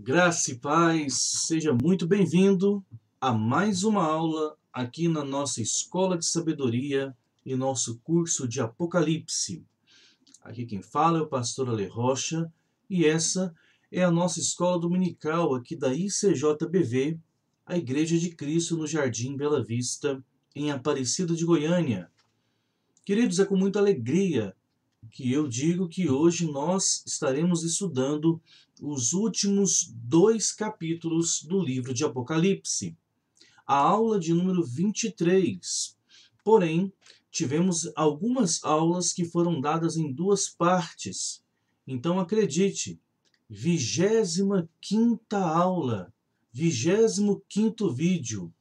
Graça e paz, seja muito bem-vindo a mais uma aula aqui na nossa Escola de Sabedoria e nosso curso de Apocalipse. Aqui quem fala é o pastor Ale Rocha e essa é a nossa escola dominical aqui da ICJBV, a Igreja de Cristo no Jardim Bela Vista, em Aparecida de Goiânia. Queridos, é com muita alegria que eu digo que hoje nós estaremos estudando os últimos 2 capítulos do livro de Apocalipse, a aula de número 23. Porém, tivemos algumas aulas que foram dadas em 2 partes. Então acredite, 25ª aula, 25º vídeo.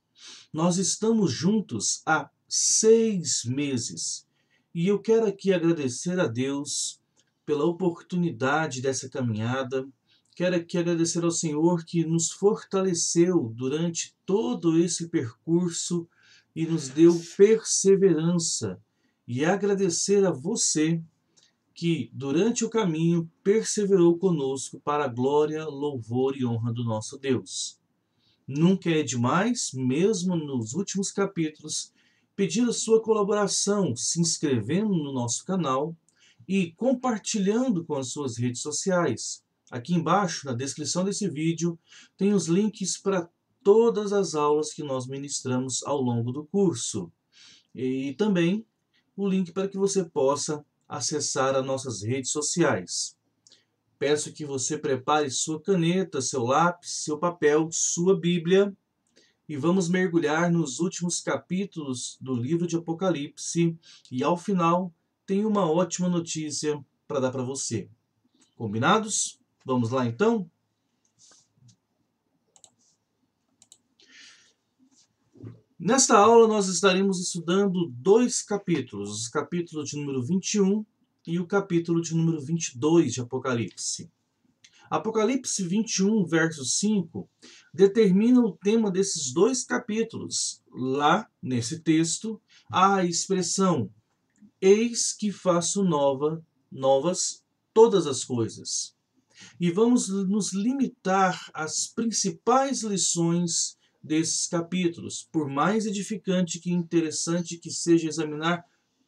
Nós estamos juntos há 6 meses. E eu quero aqui agradecer a Deus pela oportunidade dessa caminhada. Quero aqui agradecer ao Senhor que nos fortaleceu durante todo esse percurso e nos deu perseverança. E agradecer a você que durante o caminho perseverou conosco para a glória, louvor e honra do nosso Deus. Nunca é demais, mesmo nos últimos capítulos, pedir a sua colaboração, se inscrevendo no nosso canal e compartilhando com as suas redes sociais. Aqui embaixo, na descrição desse vídeo, tem os links para todas as aulas que nós ministramos ao longo do curso. E também o link para que você possa acessar as nossas redes sociais. Peço que você prepare sua caneta, seu lápis, seu papel, sua Bíblia e vamos mergulhar nos últimos capítulos do livro de Apocalipse e ao final tem uma ótima notícia para dar para você. Combinados? Vamos lá então? Nesta aula nós estaremos estudando 2 capítulos, os capítulos de número 21 e o capítulo de número 22 de Apocalipse. Apocalipse 21, verso 5, determina o tema desses 2 capítulos. Lá, nesse texto, há a expressão: eis que faço novas todas as coisas. E vamos nos limitar às principais lições desses capítulos, por mais edificante e interessante que seja examinar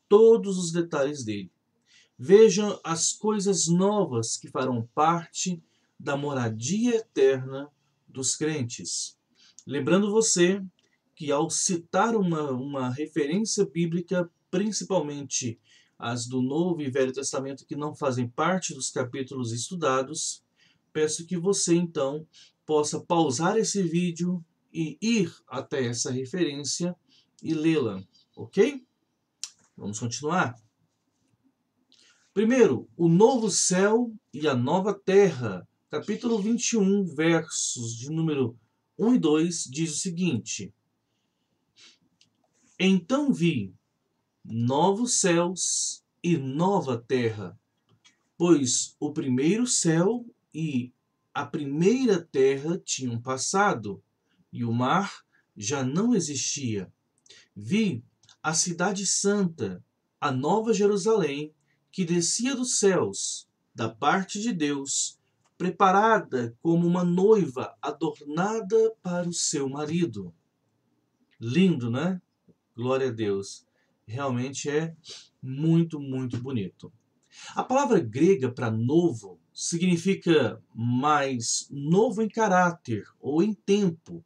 todos os detalhes dele. Vejam as coisas novas que farão parte da moradia eterna dos crentes. Lembrando você que ao citar uma referência bíblica, principalmente as do Novo e Velho Testamento que não fazem parte dos capítulos estudados, peço que você então possa pausar esse vídeo e ir até essa referência e lê-la, ok? Vamos continuar? Primeiro, o novo céu e a nova terra. Capítulo 21, versos de número 1 e 2, diz o seguinte: então vi novos céus e nova terra, pois o primeiro céu e a primeira terra tinham passado, e o mar já não existia. Vi a cidade santa, a nova Jerusalém, que descia dos céus, da parte de Deus, preparada como uma noiva adornada para o seu marido. Lindo, né? Glória a Deus. Realmente é muito, muito bonito. A palavra grega para novo significa mais novo em caráter ou em tempo.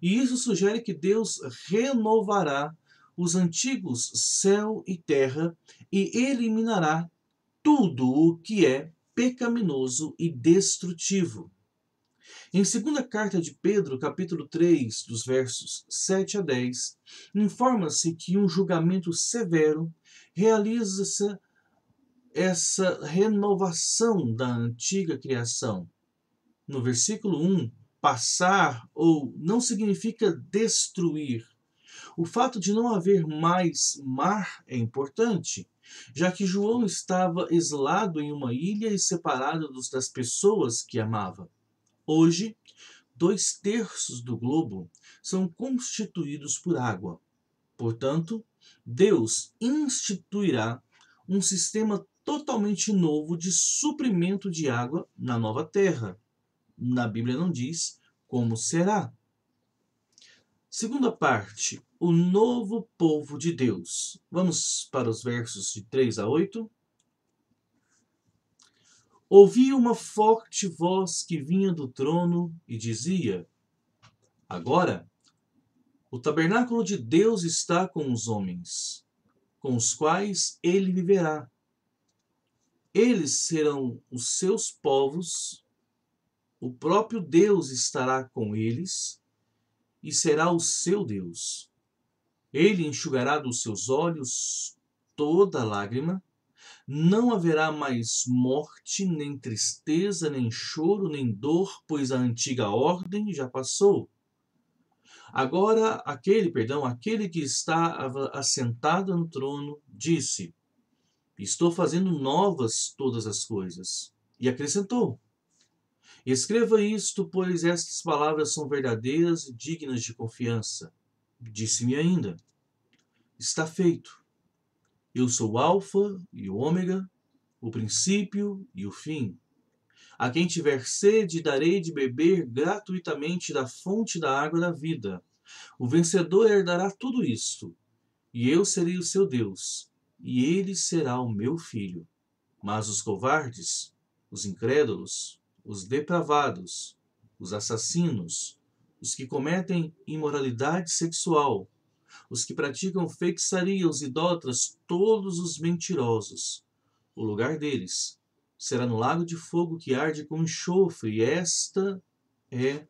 E isso sugere que Deus renovará os antigos céu e terra e eliminará tudo o que é pecaminoso e destrutivo. Em 2ª carta de Pedro, capítulo 3, dos versos 7 a 10, informa-se que um julgamento severo realiza-se essa renovação da antiga criação. No versículo 1, passar ou não significa destruir. O fato de não haver mais mar é importante, já que João estava isolado em uma ilha e separado das pessoas que amava. Hoje, 2/3 do globo são constituídos por água. Portanto, Deus instituirá um sistema totalmente novo de suprimento de água na nova terra. Na Bíblia não diz como será. Segunda parte, o novo povo de Deus. Vamos para os versos de 3 a 8. Ouvi uma forte voz que vinha do trono e dizia: Agora, o tabernáculo de Deus está com os homens, com os quais ele viverá. Eles serão os seus povos, o próprio Deus estará com eles e será o seu Deus. Ele enxugará dos seus olhos toda lágrima. Não haverá mais morte, nem tristeza, nem choro, nem dor, pois a antiga ordem já passou. Agora aquele que estava assentado no trono disse: Estou fazendo novas todas as coisas. E acrescentou: Escreva isto, pois estas palavras são verdadeiras e dignas de confiança. Disse-me ainda: Está feito. Eu sou o Alfa e o Ômega, o princípio e o fim. A quem tiver sede, darei de beber gratuitamente da fonte da água da vida. O vencedor herdará tudo isto, e eu serei o seu Deus, e ele será o meu filho. Mas os covardes, os incrédulos, os depravados, os assassinos, os que cometem imoralidade sexual, os que praticam feitiçaria, os idólatras, todos os mentirosos, o lugar deles será no lago de fogo que arde com enxofre, e esta é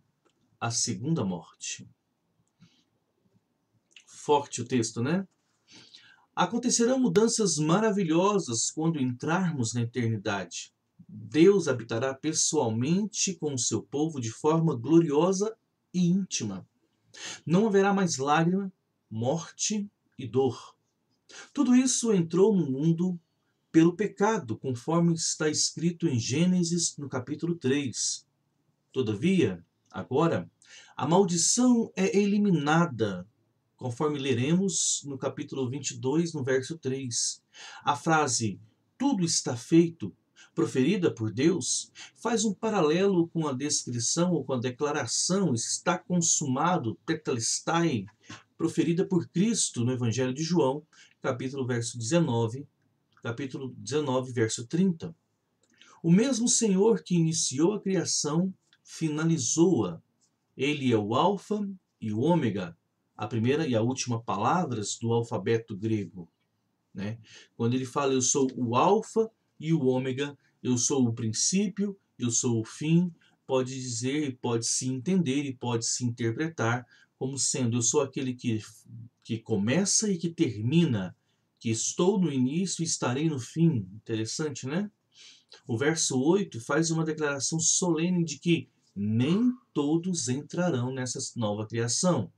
a segunda morte. Forte o texto, né? Acontecerão mudanças maravilhosas quando entrarmos na eternidade. Deus habitará pessoalmente com o seu povo de forma gloriosa e íntima. Não haverá mais lágrima, morte e dor. Tudo isso entrou no mundo pelo pecado, conforme está escrito em Gênesis, no capítulo 3. Todavia, agora, a maldição é eliminada, conforme leremos no capítulo 22, no verso 3. A frase "tudo está feito", proferida por Deus, faz um paralelo com a descrição ou com a declaração "está consumado", tetelestai, proferida por Cristo no Evangelho de João, capítulo 19, verso 30. O mesmo Senhor que iniciou a criação, finalizou-a. Ele é o Alfa e o Ômega, a primeira e a última palavras do alfabeto grego, né? Quando ele fala eu sou o Alfa e o Ômega, eu sou o princípio, eu sou o fim, pode dizer, pode se entender e pode se interpretar como sendo eu sou aquele que começa e que termina, que estou no início e estarei no fim. Interessante, né? O verso 8 faz uma declaração solene de que nem todos entrarão nessa nova criação.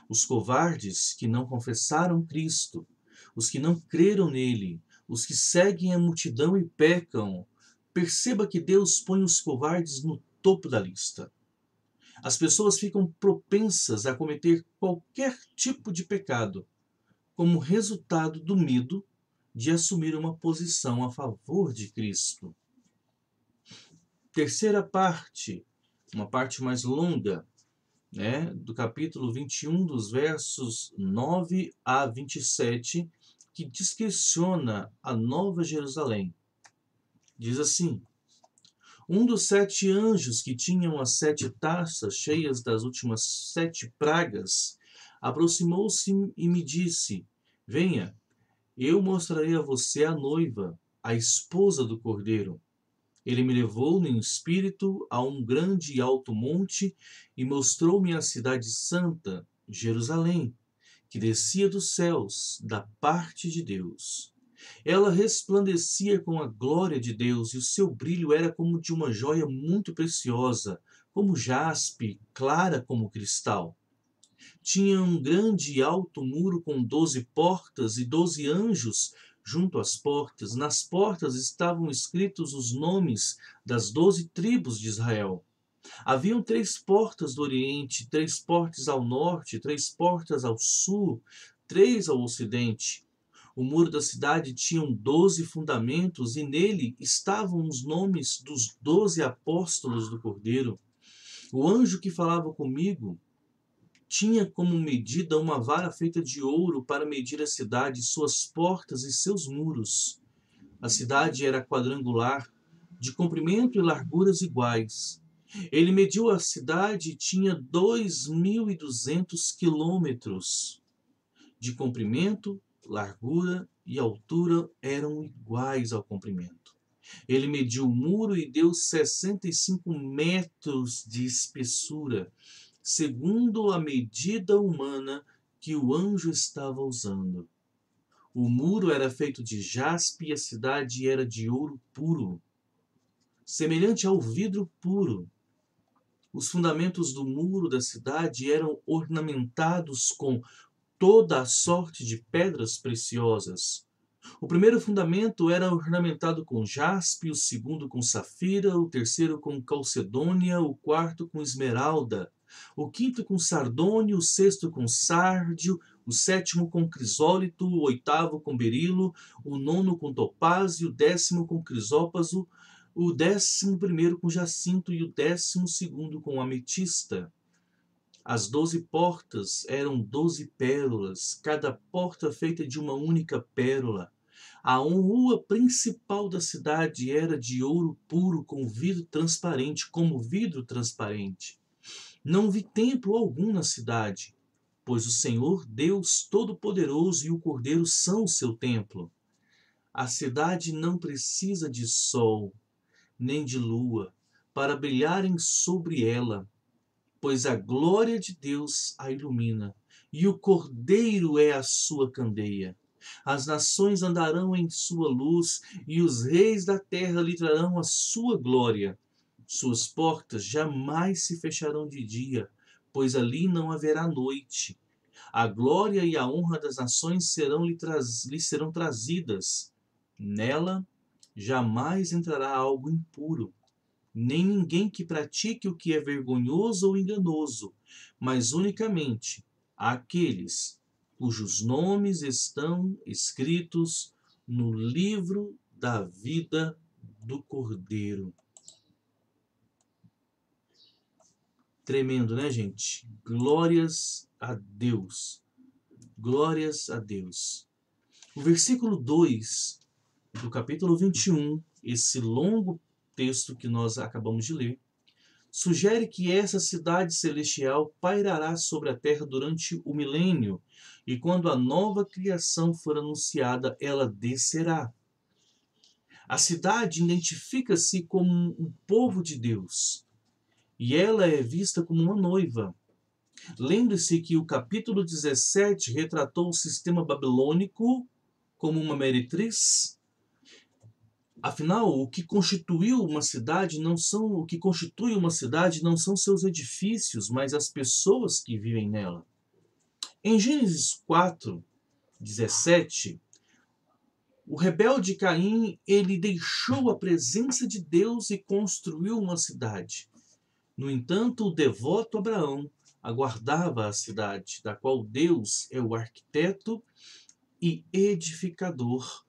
Os covardes que não confessaram Cristo, os que não creram nele, os que seguem a multidão e pecam. Perceba que Deus põe os covardes no topo da lista. As pessoas ficam propensas a cometer qualquer tipo de pecado, como resultado do medo de assumir uma posição a favor de Cristo. Terceira parte, uma parte mais longa, né, do capítulo 21, dos versos 9 a 27, que descriciona a Nova Jerusalém. Diz assim: Um dos 7 anjos que tinham as 7 taças cheias das últimas 7 pragas aproximou-se e me disse: Venha, eu mostrarei a você a noiva, a esposa do Cordeiro. Ele me levou no espírito a um grande e alto monte e mostrou-me a cidade santa, Jerusalém, que descia dos céus, da parte de Deus. Ela resplandecia com a glória de Deus e o seu brilho era como de uma joia muito preciosa, como jaspe, clara como cristal. Tinha um grande e alto muro com 12 portas e 12 anjos junto às portas. Nas portas estavam escritos os nomes das 12 tribos de Israel. Haviam 3 portas do oriente, 3 portas ao norte, 3 portas ao sul, 3 ao ocidente. O muro da cidade tinha 12 fundamentos e nele estavam os nomes dos 12 apóstolos do Cordeiro. O anjo que falava comigo tinha como medida uma vara feita de ouro para medir a cidade, suas portas e seus muros. A cidade era quadrangular, de comprimento e larguras iguais. Ele mediu a cidade e tinha 2.200 quilômetros. De comprimento, largura e altura eram iguais ao comprimento. Ele mediu o muro e deu 65 metros de espessura, segundo a medida humana que o anjo estava usando. O muro era feito de jaspe e a cidade era de ouro puro, semelhante ao vidro puro. Os fundamentos do muro da cidade eram ornamentados com toda a sorte de pedras preciosas. O primeiro fundamento era ornamentado com jaspe, o segundo com safira, o terceiro com calcedônia, o quarto com esmeralda, o quinto com sardônio, o sexto com sárdio, o sétimo com crisólito, o oitavo com berilo, o nono com topázio, o décimo com crisópaso, o 11º com jacinto e o 12º com ametista. As 12 portas eram 12 pérolas, cada porta feita de uma única pérola. A rua principal da cidade era de ouro puro com vidro transparente, como vidro transparente. Não vi templo algum na cidade, pois o Senhor Deus Todo-Poderoso e o Cordeiro são o seu templo. A cidade não precisa de sol, nem de lua, para brilharem sobre ela, pois a glória de Deus a ilumina, e o Cordeiro é a sua candeia. As nações andarão em sua luz, e os reis da terra lhe trarão a sua glória. Suas portas jamais se fecharão de dia, pois ali não haverá noite. A glória e a honra das nações lhe serão trazidas. Nela jamais entrará algo impuro, nem ninguém que pratique o que é vergonhoso ou enganoso, mas unicamente aqueles cujos nomes estão escritos no livro da vida do Cordeiro. Tremendo, né, gente? Glórias a Deus. Glórias a Deus. O versículo 2 do capítulo 21, esse longo texto que nós acabamos de ler, sugere que essa cidade celestial pairará sobre a terra durante o milênio, e quando a nova criação for anunciada, ela descerá. A cidade identifica-se como um povo de Deus, e ela é vista como uma noiva. Lembre-se que o capítulo 17 retratou o sistema babilônico como uma meretriz. Afinal, o que constitui uma cidade não são seus edifícios, mas as pessoas que vivem nela. Em Gênesis 4:17, o rebelde Caim, ele deixou a presença de Deus e construiu uma cidade. No entanto, o devoto Abraão aguardava a cidade, da qual Deus é o arquiteto e edificador.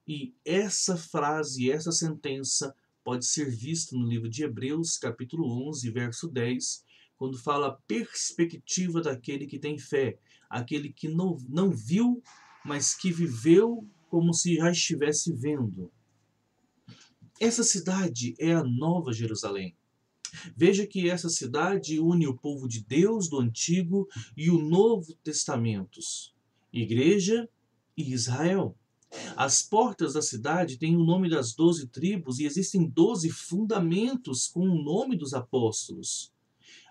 E essa frase, essa sentença pode ser vista no livro de Hebreus, capítulo 11, verso 10, quando fala a perspectiva daquele que tem fé, aquele que não viu, mas que viveu como se já estivesse vendo. Essa cidade é a Nova Jerusalém. Veja que essa cidade une o povo de Deus do Antigo e o Novo Testamentos, Igreja e Israel. As portas da cidade têm o nome das 12 tribos e existem 12 fundamentos com o nome dos apóstolos.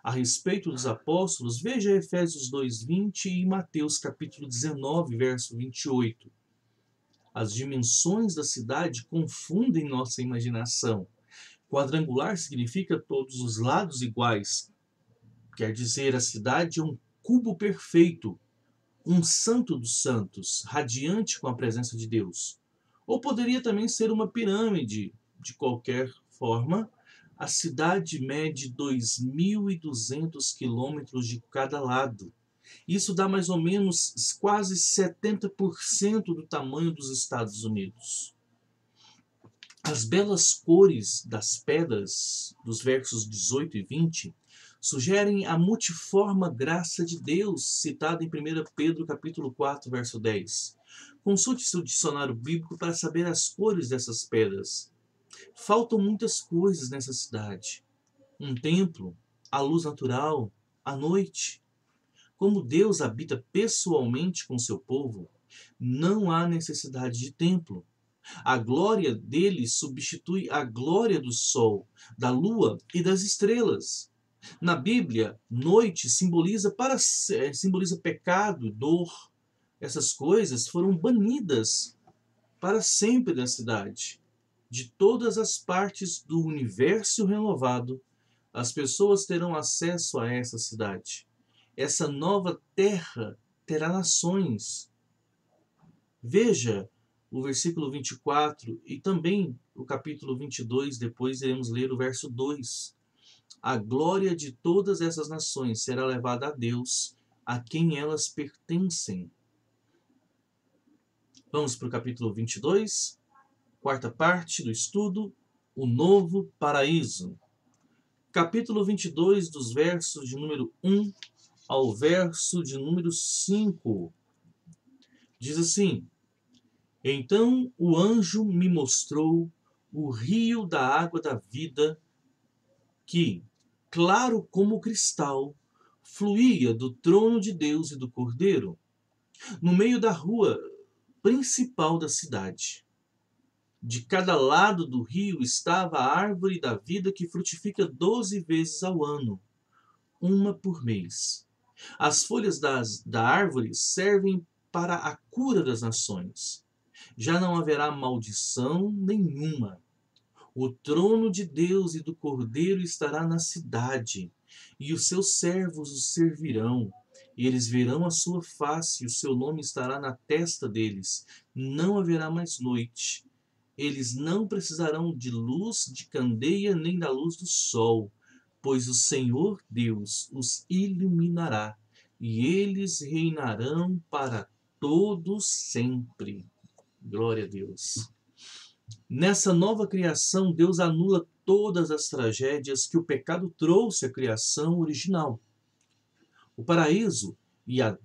A respeito dos apóstolos, veja Efésios 2:20 e Mateus capítulo 19, verso 28. As dimensões da cidade confundem nossa imaginação. Quadrangular significa todos os lados iguais. Quer dizer, a cidade é um cubo perfeito, um santo dos santos, radiante com a presença de Deus. Ou poderia também ser uma pirâmide. De qualquer forma, a cidade mede 2.200 quilômetros de cada lado. Isso dá mais ou menos quase 70% do tamanho dos Estados Unidos. As belas cores das pedras dos versos 18 e 20 sugerem a multiforme graça de Deus, citada em 1 Pedro capítulo 4, verso 10. Consulte seu dicionário bíblico para saber as cores dessas pedras. Faltam muitas coisas nessa cidade. Um templo, a luz natural, a noite. Como Deus habita pessoalmente com seu povo, não há necessidade de templo. A glória dele substitui a glória do sol, da lua e das estrelas. Na Bíblia, noite simboliza pecado, dor. Essas coisas foram banidas para sempre da cidade. De todas as partes do universo renovado, as pessoas terão acesso a essa cidade. Essa nova terra terá nações. Veja o versículo 24 e também o capítulo 22, depois iremos ler o verso 2. A glória de todas essas nações será levada a Deus, a quem elas pertencem. Vamos para o capítulo 22, quarta parte do estudo, o novo paraíso. Capítulo 22, dos versos de número 1 ao verso de número 5. Diz assim: Então o anjo me mostrou o rio da água da vida que, claro como cristal, fluía do trono de Deus e do Cordeiro, no meio da rua principal da cidade. De cada lado do rio estava a árvore da vida que frutifica 12 vezes ao ano, uma por mês. As folhas da árvore servem para a cura das nações. Já não haverá maldição nenhuma. O trono de Deus e do Cordeiro estará na cidade, e os seus servos o servirão. E eles verão a sua face, e o seu nome estará na testa deles. Não haverá mais noite. Eles não precisarão de luz de candeia nem da luz do sol, pois o Senhor Deus os iluminará, e eles reinarão para todo sempre. Glória a Deus. Nessa nova criação, Deus anula todas as tragédias que o pecado trouxe à criação original. O paraíso e a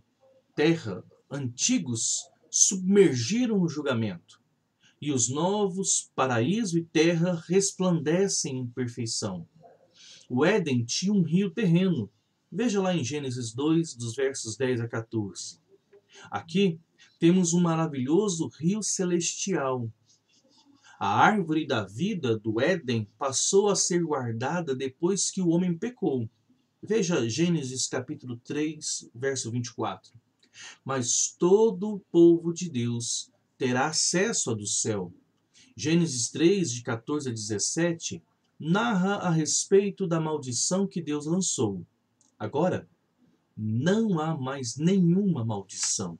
terra antigos submergiram o julgamento, e os novos paraíso e terra resplandecem em perfeição. O Éden tinha um rio terreno. Veja lá em Gênesis 2, dos versos 10 a 14. Aqui temos um maravilhoso rio celestial. A árvore da vida do Éden passou a ser guardada depois que o homem pecou. Veja Gênesis capítulo 3, verso 24. Mas todo o povo de Deus terá acesso à do céu. Gênesis 3, de 14 a 17, narra a respeito da maldição que Deus lançou. Agora, não há mais nenhuma maldição.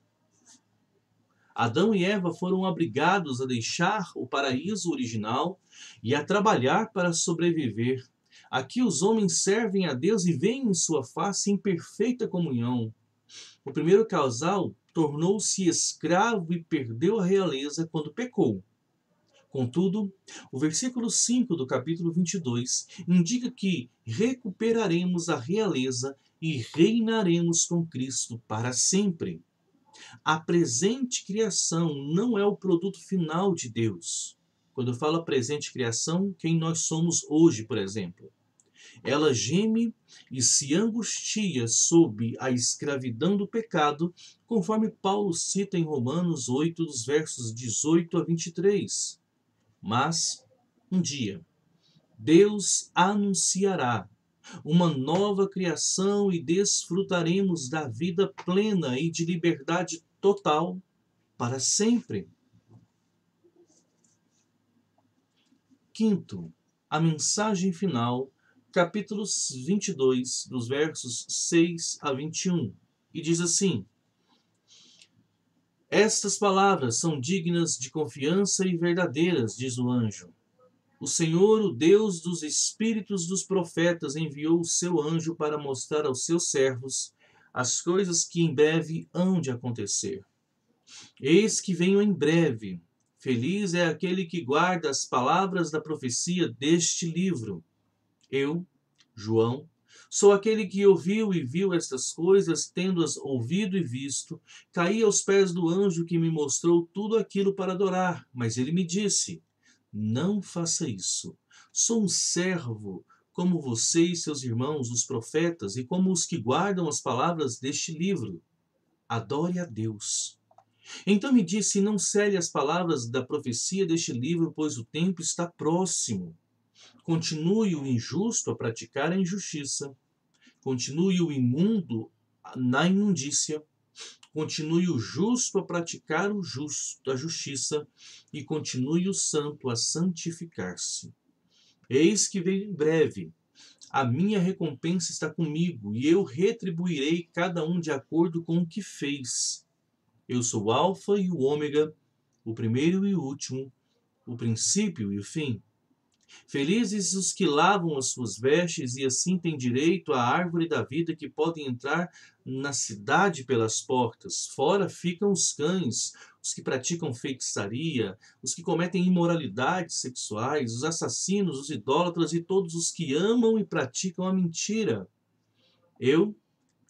Adão e Eva foram obrigados a deixar o paraíso original e a trabalhar para sobreviver. Aqui os homens servem a Deus e veem em sua face em perfeita comunhão. O primeiro casal tornou-se escravo e perdeu a realeza quando pecou. Contudo, o versículo 5 do capítulo 22 indica que recuperaremos a realeza e reinaremos com Cristo para sempre. A presente criação não é o produto final de Deus. Quando eu falo presente criação, quem nós somos hoje, por exemplo. Ela geme e se angustia sob a escravidão do pecado, conforme Paulo cita em Romanos 8, dos versos 18 a 23. Mas, um dia, Deus anunciará uma nova criação e desfrutaremos da vida plena e de liberdade total para sempre. Quinto, a mensagem final, capítulo 22, dos versos 6 a 21. E diz assim: Estas palavras são dignas de confiança e verdadeiras, diz o anjo. O Senhor, o Deus dos espíritos dos profetas, enviou o seu anjo para mostrar aos seus servos as coisas que em breve hão de acontecer. Eis que venho em breve. Feliz é aquele que guarda as palavras da profecia deste livro. Eu, João, Sou aquele que ouviu e viu estas coisas, tendo-as ouvido e visto, caí aos pés do anjo que me mostrou tudo aquilo para adorar. Mas ele me disse: não faça isso. Sou um servo, como você e seus irmãos, os profetas, e como os que guardam as palavras deste livro. Adore a Deus. Então me disse: não cele as palavras da profecia deste livro, pois o tempo está próximo. Continue o injusto a praticar a injustiça. Continue o imundo na imundícia. Continue o justo a praticar o justo, a justiça. E continue o santo a santificar-se. Eis que venho em breve. A minha recompensa está comigo, e eu retribuirei cada um de acordo com o que fez. Eu sou o Alfa e o Ômega, o primeiro e o último, o princípio e o fim. Felizes os que lavam as suas vestes e assim têm direito à árvore da vida, que podem entrar na cidade pelas portas. Fora ficam os cães, os que praticam feitiçaria, os que cometem imoralidades sexuais, os assassinos, os idólatras e todos os que amam e praticam a mentira. Eu,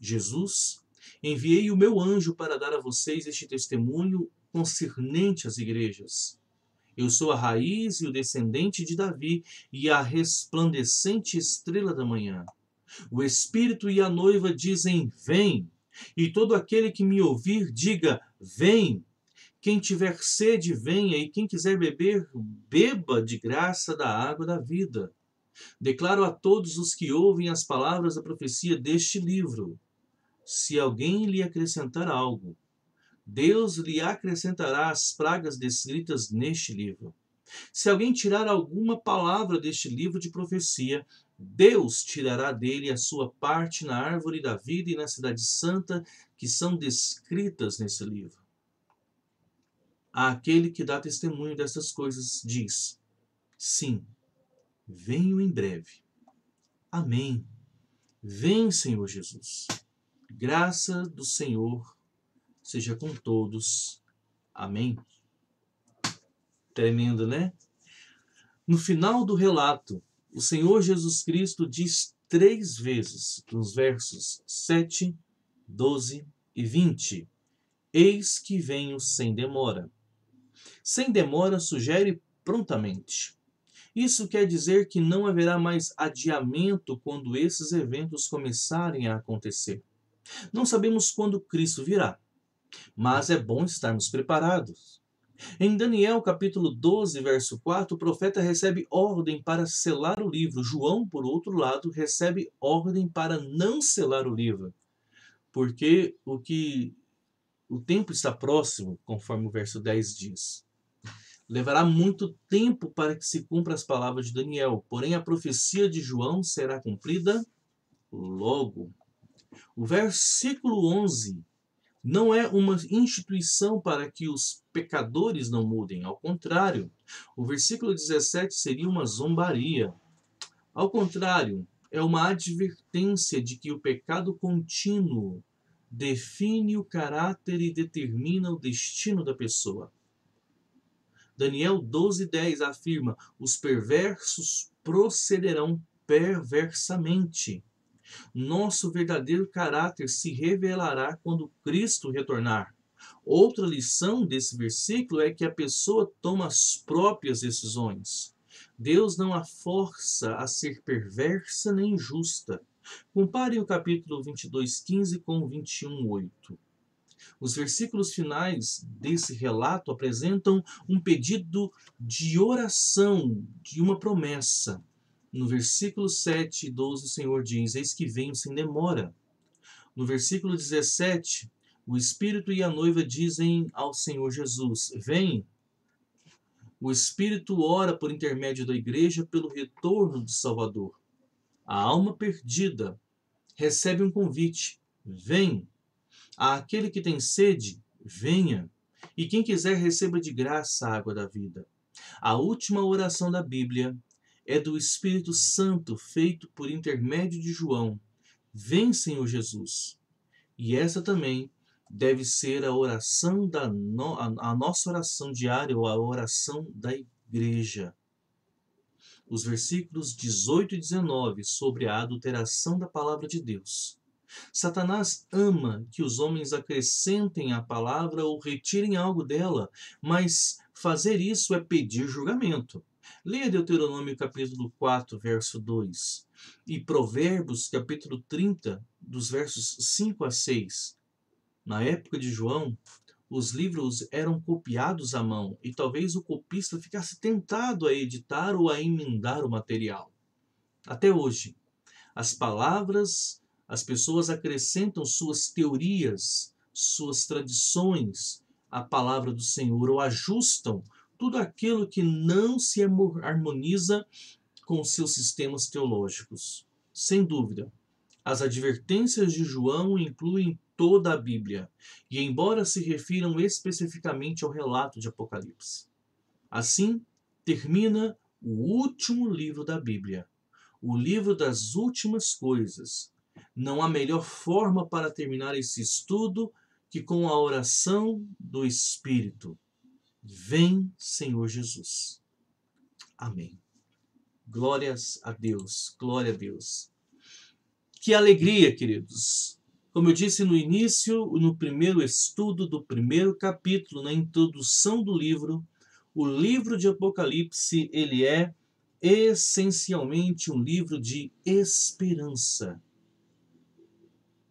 Jesus, enviei o meu anjo para dar a vocês este testemunho concernente às igrejas. Eu sou a raiz e o descendente de Davi e a resplandecente estrela da manhã. O Espírito e a noiva dizem: vem. E todo aquele que me ouvir, diga: vem. Quem tiver sede, venha, e quem quiser beber, beba de graça da água da vida. Declaro a todos os que ouvem as palavras da profecia deste livro: se alguém lhe acrescentar algo, Deus lhe acrescentará as pragas descritas neste livro. Se alguém tirar alguma palavra deste livro de profecia, Deus tirará dele a sua parte na árvore da vida e na cidade santa, que são descritas nesse livro. Aquele que dá testemunho dessas coisas diz: sim, venho em breve. Amém. Vem, Senhor Jesus. Graça do Senhor seja com todos. Amém. Tremendo, né? No final do relato, o Senhor Jesus Cristo diz 3 vezes, nos versos 7, 12 e 20: eis que venho sem demora. Sem demora sugere prontamente. Isso quer dizer que não haverá mais adiamento quando esses eventos começarem a acontecer. Não sabemos quando Cristo virá, mas é bom estarmos preparados. Em Daniel capítulo 12, verso 4, o profeta recebe ordem para selar o livro. João, por outro lado, recebe ordem para não selar o livro, porque o tempo está próximo, conforme o verso 10 diz. Levará muito tempo para que se cumpra as palavras de Daniel, porém a profecia de João será cumprida logo. O versículo 11 não é uma instituição para que os pecadores não mudem. Ao contrário, o versículo 17 seria uma zombaria. Ao contrário, é uma advertência de que o pecado contínuo define o caráter e determina o destino da pessoa. Daniel 12:10 afirma: os perversos procederão perversamente. Nosso verdadeiro caráter se revelará quando Cristo retornar. Outra lição desse versículo é que a pessoa toma as próprias decisões. Deus não a força a ser perversa nem injusta. Compare o capítulo 22:15 com o 21:8. Os versículos finais desse relato apresentam um pedido de oração, de uma promessa. No versículo 7 e 12, o Senhor diz: eis que venho sem demora. No versículo 17, o Espírito e a noiva dizem ao Senhor Jesus: vem. O Espírito ora por intermédio da igreja pelo retorno do Salvador. A alma perdida recebe um convite: vem. Àquele que tem sede, venha. E quem quiser, receba de graça a água da vida. A última oração da Bíblia é do Espírito Santo, feito por intermédio de João: vem, Senhor Jesus. E essa também deve ser a oração a nossa oração diária, ou a oração da igreja. os versículos 18 e 19 sobre a adulteração da palavra de Deus. Satanás ama que os homens acrescentem à palavra ou retirem algo dela, mas fazer isso é pedir julgamento. Leia Deuteronômio capítulo 4, verso 2 e Provérbios capítulo 30, dos versos 5 a 6. Na época de João, os livros eram copiados à mão e talvez o copista ficasse tentado a editar ou a emendar o material. Até hoje, as pessoas acrescentam suas teorias, suas tradições à palavra do Senhor ou ajustam tudo aquilo que não se harmoniza com seus sistemas teológicos. Sem dúvida, as advertências de João incluem toda a Bíblia, e embora se refiram especificamente ao relato de Apocalipse. Assim, termina o último livro da Bíblia, o livro das últimas coisas. Não há melhor forma para terminar esse estudo que com a oração do Espírito. Vem, Senhor Jesus. Amém. Glórias a Deus, glória a Deus. Que alegria, queridos! Como eu disse no início, no primeiro estudo do primeiro capítulo, na introdução do livro, o livro de Apocalipse, ele é essencialmente um livro de esperança.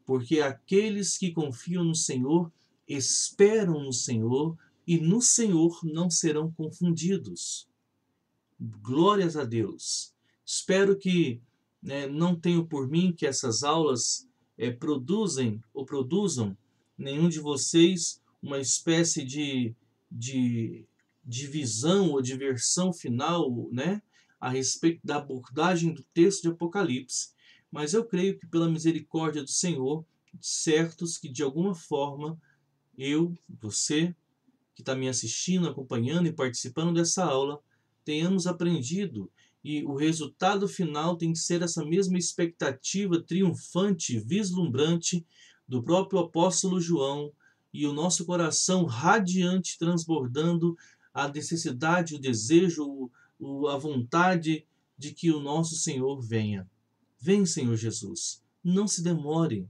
Porque aqueles que confiam no Senhor, esperam no Senhor, e no Senhor não serão confundidos. Glórias a Deus! Espero que não tenho por mim que essas aulas produzam nenhum de vocês uma espécie de visão ou de versão final, a respeito da abordagem do texto de Apocalipse. Mas eu creio que pela misericórdia do Senhor, certos que de alguma forma você que está me assistindo, acompanhando e participando dessa aula, tenhamos aprendido, e o resultado final tem que ser essa mesma expectativa triunfante, vislumbrante do próprio apóstolo João, e o nosso coração radiante, transbordando a necessidade, o desejo, a vontade de que o nosso Senhor venha. Vem, Senhor Jesus, não se demore.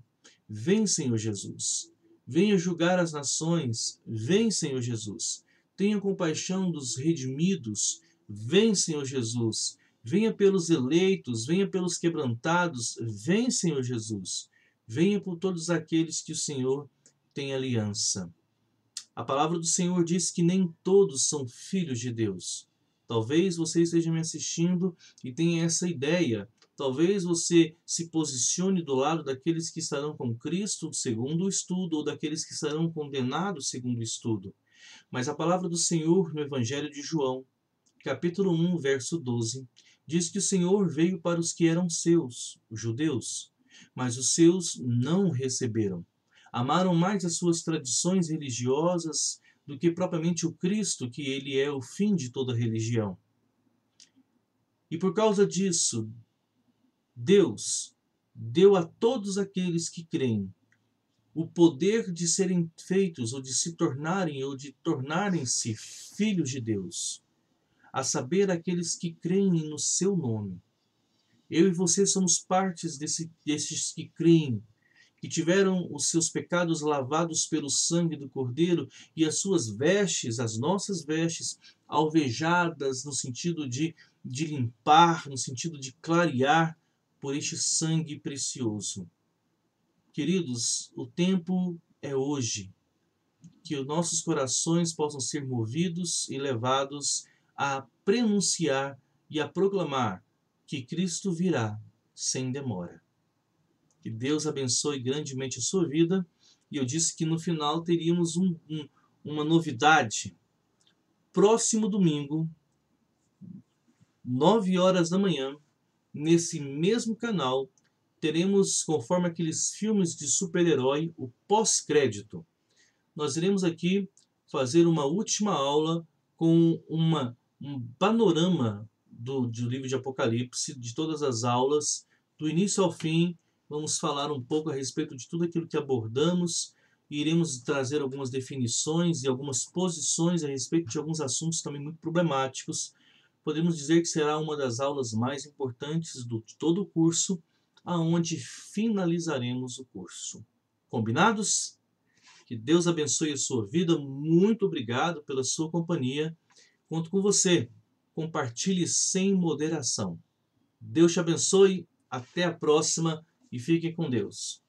Vem, Senhor Jesus. Venha julgar as nações. Vem, Senhor Jesus. Tenha compaixão dos redimidos. Vem, Senhor Jesus. Venha pelos eleitos, venha pelos quebrantados. Vem, Senhor Jesus. Venha por todos aqueles que o Senhor tem aliança. A palavra do Senhor diz que nem todos são filhos de Deus. Talvez você esteja me assistindo e tenha essa ideia. Talvez você se posicione do lado daqueles que estarão com Cristo, segundo o estudo, ou daqueles que serão condenados, segundo o estudo. Mas a palavra do Senhor no Evangelho de João, capítulo 1, verso 12, diz que o Senhor veio para os que eram seus, os judeus, mas os seus não o receberam. Amaram mais as suas tradições religiosas do que propriamente o Cristo, que ele é o fim de toda religião. E por causa disso, Deus deu a todos aqueles que creem o poder de serem feitos, ou de se tornarem, ou de tornarem-se filhos de Deus, a saber, aqueles que creem no seu nome. Eu e você somos partes desses que creem, que tiveram os seus pecados lavados pelo sangue do Cordeiro e as suas vestes, as nossas vestes, alvejadas no sentido de limpar, no sentido de clarear por este sangue precioso. Queridos, o tempo é hoje. Que os nossos corações possam ser movidos e levados a prenunciar e a proclamar que Cristo virá sem demora. Que Deus abençoe grandemente a sua vida. E eu disse que no final teríamos uma novidade. Próximo domingo, 9 horas da manhã, nesse mesmo canal, teremos, conforme aqueles filmes de super-herói, o pós-crédito. Nós iremos aqui fazer uma última aula com um panorama do livro de Apocalipse, de todas as aulas, do início ao fim. Vamos falar um pouco a respeito de tudo aquilo que abordamos e iremos trazer algumas definições e algumas posições a respeito de alguns assuntos também muito problemáticos, podemos dizer que será uma das aulas mais importantes de todo o curso, aonde finalizaremos o curso. Combinados? Que Deus abençoe a sua vida. Muito obrigado pela sua companhia. Conto com você. Compartilhe sem moderação. Deus te abençoe. Até a próxima e fiquem com Deus.